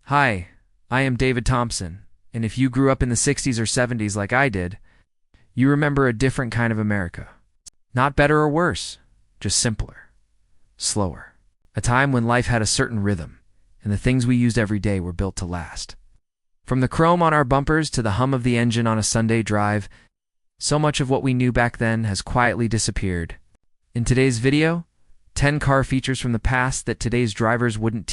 Hi, I am David Thompson, and if you grew up in the 60s or 70s like I did, you remember a different kind of America. Not better or worse, just simpler, slower. A time when life had a certain rhythm, and the things we used every day were built to last. From the chrome on our bumpers to the hum of the engine on a Sunday drive, so much of what we knew back then has quietly disappeared. In today's video, 10 car features from the past that today's drivers wouldn't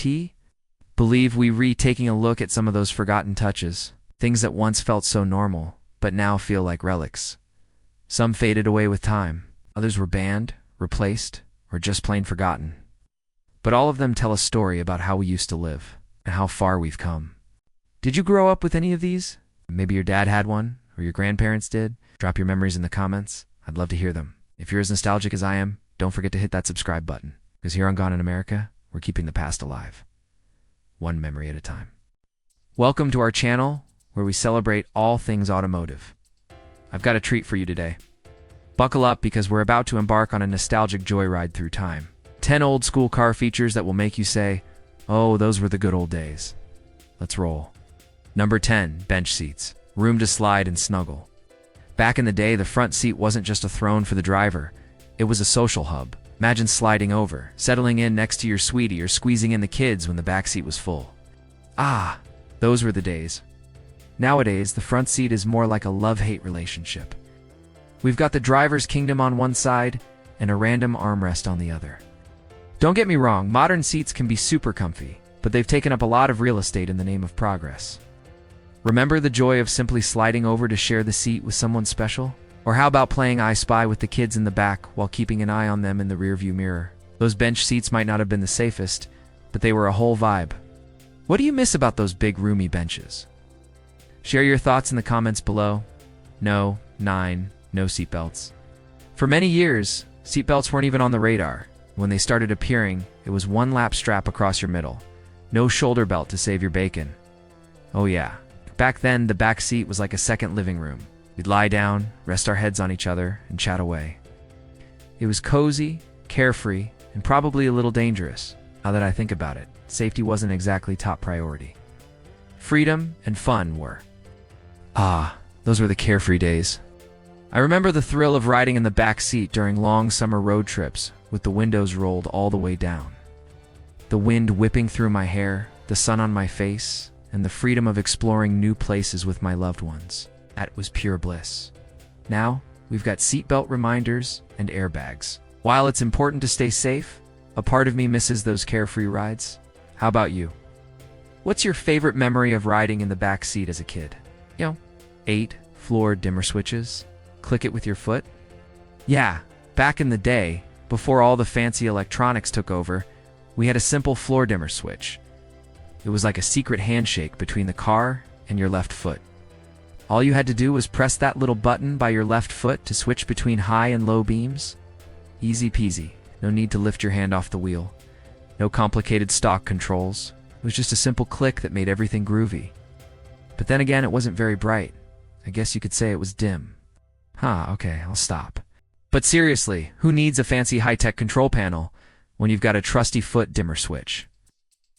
believe we taking a look at some of those forgotten touches, things that once felt so normal, but now feel like relics. Some faded away with time, others were banned, replaced, or just plain forgotten. But all of them tell a story about how we used to live, and how far we've come. Did you grow up with any of these? Maybe your dad had one, or your grandparents did? Drop your memories in the comments. I'd love to hear them. If you're as nostalgic as I am, don't forget to hit that subscribe button, because here on Gone in America, we're keeping the past alive, one memory at a time. Welcome to our channel, where we celebrate all things automotive. I've got a treat for you today. Buckle up, because we're about to embark on a nostalgic joyride through time. 10 old school car features that will make you say, "Oh, those were the good old days." Let's roll. Number 10, bench seats. Room to slide and snuggle. Back in the day, the front seat wasn't just a throne for the driver. It was a social hub. Imagine sliding over, settling in next to your sweetie, or squeezing in the kids when the back seat was full. Ah, those were the days. Nowadays, the front seat is more like a love-hate relationship. We've got the driver's kingdom on one side and a random armrest on the other. Don't get me wrong, modern seats can be super comfy, but they've taken up a lot of real estate in the name of progress. Remember the joy of simply sliding over to share the seat with someone special? Or how about playing I Spy with the kids in the back while keeping an eye on them in the rearview mirror? Those bench seats might not have been the safest, but they were a whole vibe. What do you miss about those big roomy benches? Share your thoughts in the comments below. No seatbelts. For many years, seatbelts weren't even on the radar. When they started appearing, it was one lap strap across your middle. No shoulder belt to save your bacon. Oh yeah, back then the back seat was like a second living room. We'd lie down, rest our heads on each other, and chat away. It was cozy, carefree, and probably a little dangerous. Now that I think about it, safety wasn't exactly top priority. Freedom and fun were. Ah, those were the carefree days. I remember the thrill of riding in the back seat during long summer road trips with the windows rolled all the way down. The wind whipping through my hair, the sun on my face, and the freedom of exploring new places with my loved ones. That was pure bliss. Now, we've got seatbelt reminders and airbags. While it's important to stay safe, a part of me misses those carefree rides. How about you? What's your favorite memory of riding in the back seat as a kid? 8 floor dimmer switches? Click it with your foot? Yeah, back in the day, before all the fancy electronics took over, we had a simple floor dimmer switch. It was like a secret handshake between the car and your left foot. All you had to do was press that little button by your left foot to switch between high and low beams. Easy peasy, no need to lift your hand off the wheel. No complicated stock controls. It was just a simple click that made everything groovy. But then again, it wasn't very bright. I guess you could say it was dim. Okay, I'll stop. But seriously, who needs a fancy high-tech control panel when you've got a trusty foot dimmer switch?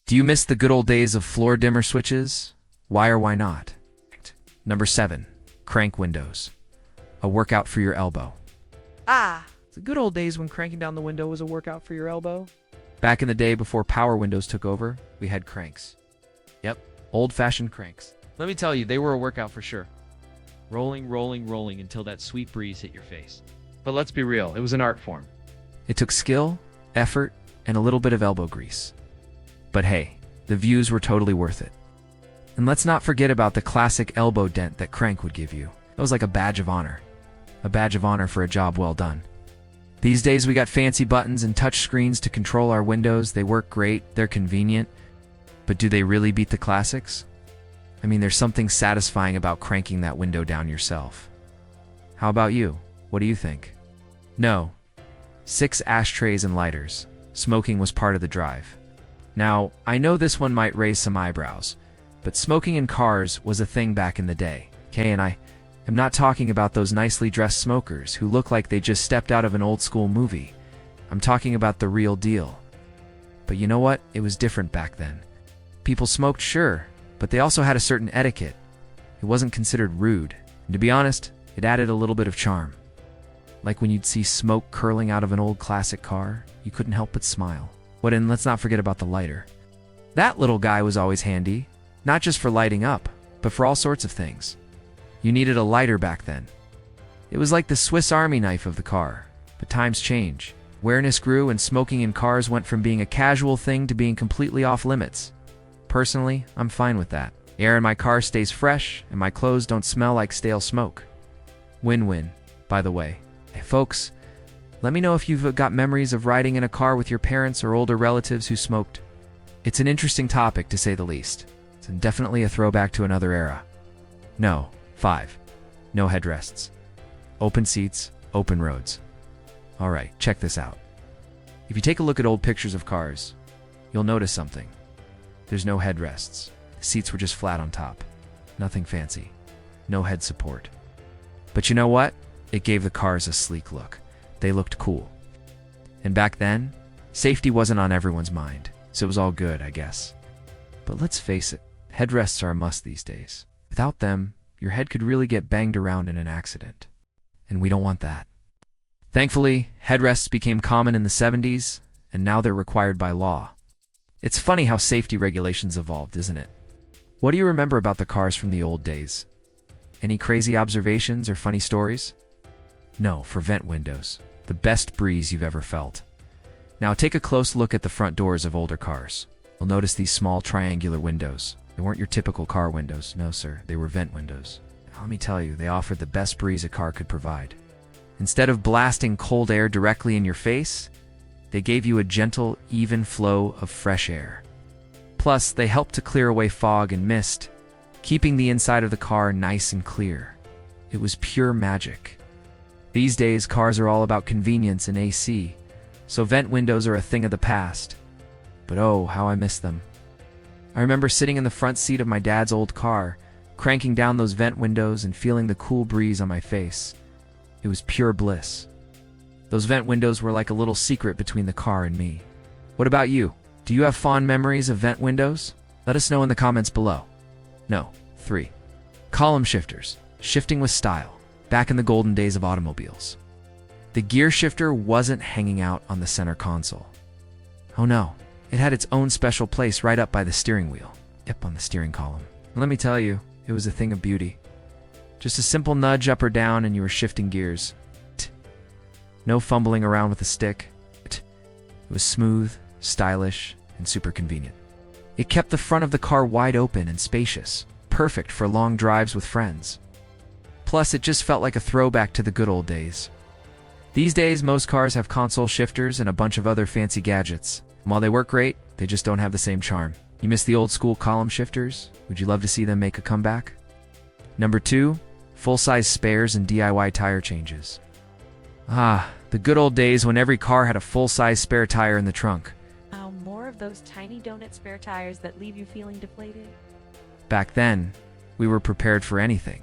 Do you miss the good old days of floor dimmer switches? Why or why not? Number 7, crank windows. A workout for your elbow. The good old days when cranking down the window was a workout for your elbow. Back in the day before power windows took over, we had cranks. Yep, old-fashioned cranks. Let me tell you, they were a workout for sure. Rolling until that sweet breeze hit your face. But let's be real, it was an art form. It took skill, effort, and a little bit of elbow grease. But hey, the views were totally worth it. And let's not forget about the classic elbow dent that crank would give you. It was like a badge of honor. A badge of honor for a job well done. These days we got fancy buttons and touch screens to control our windows. They work great, they're convenient. But do they really beat the classics? I mean, there's something satisfying about cranking that window down yourself. How about you? What do you think? No. 6 ashtrays and lighters. Smoking was part of the drive. Now, I know this one might raise some eyebrows, but smoking in cars was a thing back in the day, okay? And I am not talking about those nicely dressed smokers who look like they just stepped out of an old school movie. I'm talking about the real deal. But you know what? It was different back then. People smoked, sure, but they also had a certain etiquette. It wasn't considered rude, and to be honest, it added a little bit of charm. Like when you'd see smoke curling out of an old classic car, you couldn't help but smile. And let's not forget about the lighter. That little guy was always handy, not just for lighting up, but for all sorts of things. You needed a lighter back then. It was like the Swiss Army knife of the car, but times change. Awareness grew and smoking in cars went from being a casual thing to being completely off limits. Personally, I'm fine with that. Air in my car stays fresh and my clothes don't smell like stale smoke. Win-win, by the way. Hey folks, let me know if you've got memories of riding in a car with your parents or older relatives who smoked. It's an interesting topic, to say the least. It's definitely a throwback to another era. 5. No headrests. Open seats, open roads. Alright, check this out. If you take a look at old pictures of cars, you'll notice something. There's no headrests. The seats were just flat on top. Nothing fancy. No head support. But you know what? It gave the cars a sleek look. They looked cool. And back then, safety wasn't on everyone's mind, so it was all good, I guess. But let's face it, headrests are a must these days. Without them, your head could really get banged around in an accident. And we don't want that. Thankfully, headrests became common in the 70s, and now they're required by law. It's funny how safety regulations evolved, isn't it? What do you remember about the cars from the old days? Any crazy observations or funny stories? No, for vent windows. The best breeze you've ever felt. Now take a close look at the front doors of older cars. You'll notice these small triangular windows. They weren't your typical car windows. No, sir. They were vent windows. Now, let me tell you, they offered the best breeze a car could provide. Instead of blasting cold air directly in your face, they gave you a gentle, even flow of fresh air. Plus, they helped to clear away fog and mist, keeping the inside of the car nice and clear. It was pure magic. These days, cars are all about convenience and AC, so vent windows are a thing of the past. But oh, how I miss them. I remember sitting in the front seat of my dad's old car, cranking down those vent windows and feeling the cool breeze on my face. It was pure bliss. Those vent windows were like a little secret between the car and me. What about you? Do you have fond memories of vent windows? Let us know in the comments below. 3. Column shifters. Shifting with style. Back in the golden days of automobiles. The gear shifter wasn't hanging out on the center console. Oh no, it had its own special place right up by the steering wheel. Yep, on the steering column. And let me tell you, it was a thing of beauty. Just a simple nudge up or down and you were shifting gears. No fumbling around with a stick. It was smooth, stylish, and super convenient. It kept the front of the car wide open and spacious, perfect for long drives with friends. Plus, it just felt like a throwback to the good old days. These days, most cars have console shifters and a bunch of other fancy gadgets. And while they work great, they just don't have the same charm. You miss the old school column shifters? Would you love to see them make a comeback? 2. Full-size spares and DIY tire changes. Ah, the good old days when every car had a full-size spare tire in the trunk. More of those tiny donut spare tires that leave you feeling deflated. Back then, we were prepared for anything.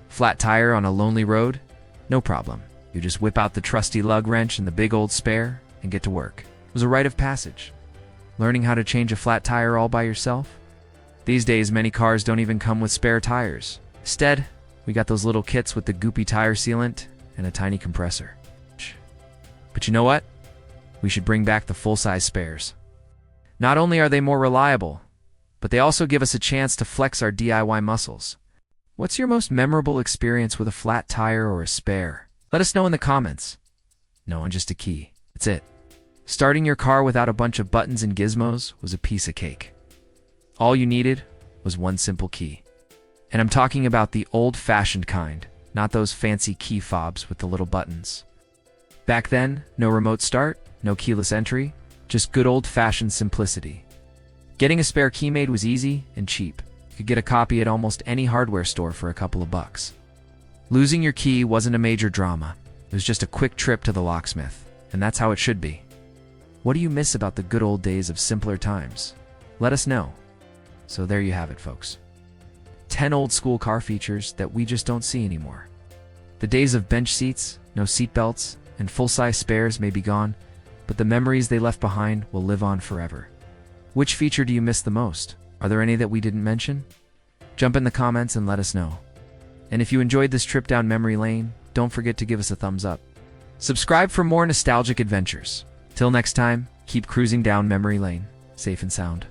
Flat tire on a lonely road? No problem. You just whip out the trusty lug wrench and the big old spare and get to work. It was a rite of passage. Learning how to change a flat tire all by yourself? These days, many cars don't even come with spare tires. Instead, we got those little kits with the goopy tire sealant and a tiny compressor. But you know what? We should bring back the full-size spares. Not only are they more reliable, but they also give us a chance to flex our DIY muscles. What's your most memorable experience with a flat tire or a spare? Let us know in the comments. No, and just a key. That's it. Starting your car without a bunch of buttons and gizmos was a piece of cake. All you needed was one simple key. And I'm talking about the old-fashioned kind, not those fancy key fobs with the little buttons. Back then, no remote start, no keyless entry, just good old-fashioned simplicity. Getting a spare key made was easy and cheap. You could get a copy at almost any hardware store for a couple of bucks. Losing your key wasn't a major drama. It was just a quick trip to the locksmith, and that's how it should be. What do you miss about the good old days of simpler times? Let us know. So there you have it, folks. 10 old-school car features that we just don't see anymore. The days of bench seats, no seatbelts, and full-size spares may be gone, but the memories they left behind will live on forever. Which feature do you miss the most? Are there any that we didn't mention? Jump in the comments and let us know. And if you enjoyed this trip down memory lane, don't forget to give us a thumbs up. Subscribe for more nostalgic adventures. Till next time, keep cruising down memory lane, safe and sound.